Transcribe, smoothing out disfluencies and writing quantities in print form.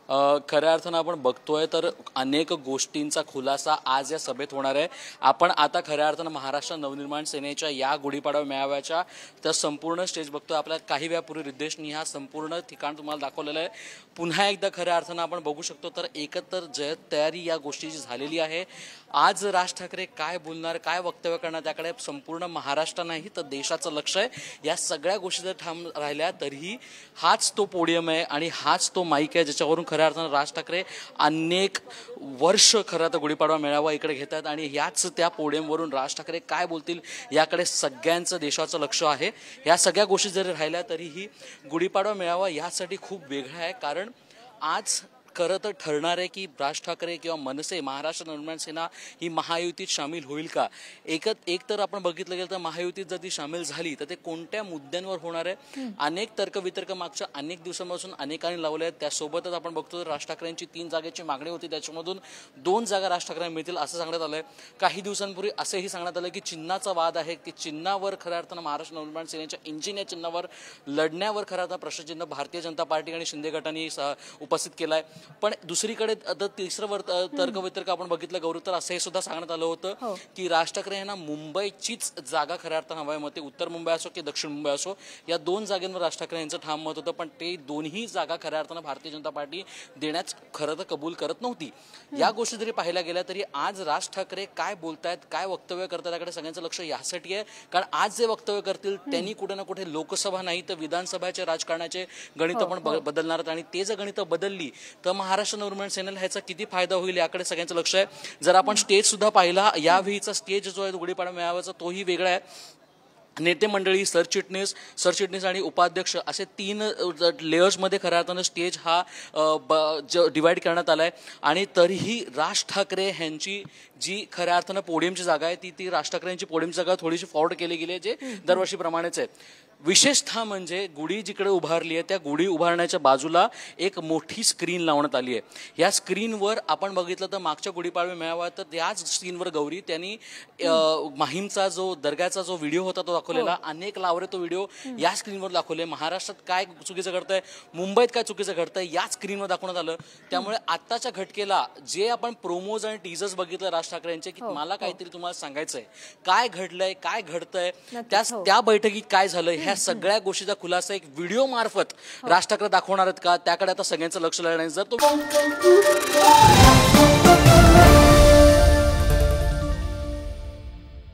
खऱ्या अर्थानं आपण बघतोय तर अनेक गोष्टींचा खुलासा आज या सभेत होणार आहे। आपण आता खऱ्या अर्थानं महाराष्ट्र नवनिर्माण सेनेच्या या गुढीपाडवा मेळाव्याच्या तर संपूर्ण स्टेज बघतोय। आपल्या काही वेळापूर्वी रिद्धेशनी हा संपूर्ण ठिकाण तुम्हाला दाखवलेलं आहे। पुन्हा एकदा खऱ्या अर्थानं आपण बघू शकतो तर एकत्र जयत तयारी या गोष्टीची झालेली आहे। आज राज ठाकरे काय बोलणार, काय वक्तव्य करणार, त्याकडे संपूर्ण महाराष्ट्र नाही तर देशाचं लक्ष आहे। या सगळ्या गोष्टी जर ठाम राहिल्या तरीही हाच तो पोडियम आहे आणि हाच तो माईक आहे ज्याच्यावरून खऱ्या अर्थानं राज ठाकरे अनेक वर्ष खरं तर गुढीपाडवा मेळावा इकडे घेतात आणि याच त्या पोडियमवरून राज ठाकरे काय बोलतील याकडे सगळ्यांचं देशाचं लक्ष आहे। या सगळ्या गोष्टी जरी राहिल्या तरीही गुढीपाडवा मेळावा यासाठी खूप वेगळा आहे, कारण आज खरं तर ठरणार आहे की राज ठाकरे किंवा मनसे महाराष्ट्र नवनिर्माण सेना ही महायुतीत सामील होईल का। एक तर आपण बघितलं गेलं तर महायुतीत जर ती सामील झाली तर ते कोणत्या मुद्द्यांवर होणार आहे। अनेक तर्कवितर्क मागच्या अनेक दिवसांपासून अनेकांनी लावले आहेत। त्यासोबतच आपण बघतो तर राज ठाकरेंची 3 जागेची मागणी होती, त्याच्यामधून 2 जागा राज ठाकरेंना मिळतील असं सांगण्यात आलंय। काही दिवसांपूर्वी असेही सांगण्यात आलं की चिन्हाचा वाद आहे की चिन्हावर खऱ्या अर्थानं महाराष्ट्र नवनिर्माण सेनेच्या इंजिन या चिन्हावर लढण्यावर खऱ्या अर्थानं प्रश्नचिन्ह भारतीय जनता पार्टी आणि शिंदे गटांनी उपस्थित केलाय। पण दुसरीकडे तिसरं तर्कवितर्क आपण बघितलं गौरव, तर असंही सुद्धा सांगण्यात आलं होतं की राज ठाकरे यांना मुंबईचीच जागा खऱ्या अर्थानं हवाय, मग ते उत्तर मुंबई असो की दक्षिण मुंबई असो, या 2 जागांवर राज ठाकरे यांचं ठाम मत होतं। पण ते दोन्ही जागा खऱ्या अर्थानं भारतीय जनता पार्टी देण्यास खरं तर कबूल करत नव्हती। या गोष्टी जरी पाहायला गेल्या तरी आज राज ठाकरे काय बोलतायत, काय वक्तव्य करतात याकडे सगळ्यांचं लक्ष यासाठी आहे, कारण आज जे वक्तव्य करतील त्यांनी कुठे ना कुठे लोकसभा नाही तर विधानसभाचे राजकारणाचे गणित पण बदलणार आहेत आणि ते जर गणित बदलली तर महाराष्ट्र नवनिर्माण सेनेला ह्याचा किती फायदा होईल याकडे सगळ्यांचं लक्ष आहे। जर आपण स्टेज सुद्धा पाहिला, यावेळीचा स्टेज जो आहे गुढीपाडवा मेळाव्याचा तोही वेगळा आहे। नेते मंडळी, सरचिटणीस आणि उपाध्यक्ष असे 3 लेयर्समध्ये खऱ्या अर्थानं स्टेज हा डिवाइड करण्यात आला आहे आणि तरीही राज ठाकरे यांची जी खऱ्या अर्थानं पोडियमची जागा आहे ती राज ठाकरे यांची पोडियमची जागा थोडीशी फॉरवर्ड केली गेली आहे, जे दरवर्षीप्रमाणेच आहे। विशेषतः म्हणजे गुढी जिकडे उभारली आहे त्या गुढी उभारण्याच्या बाजूला एक मोठी स्क्रीन लावण्यात आली आहे। या स्क्रीनवर आपण बघितलं तर मागच्या गुढीपाडवा मेळावा तर त्याच स्क्रीनवर गौरी त्यांनी माहीमचा जो दर्ग्याचा जो व्हिडिओ होता तो दाखवलेला, अनेक लावरे तो व्हिडिओ या स्क्रीनवर दाखवले। महाराष्ट्रात काय चुकीचं घडतंय, मुंबईत काय चुकीचं घडतंय या स्क्रीनवर दाखवण्यात आलं। त्यामुळे आत्ताच्या घटकेला जे आपण प्रोमोज आणि टीजर्स बघितलं राज ठाकरे यांचे की मला काहीतरी तुम्हाला सांगायचंय, काय घडलंय, काय घडतंय, त्या बैठकीत काय झालं, ह्या सगळ्या गोष्टीचा खुलासा एक व्हिडिओ मार्फत राज ठाकरे दाखवणार आहेत का, त्याकडे आता सगळ्यांचं लक्ष लागणार आहे। जर तो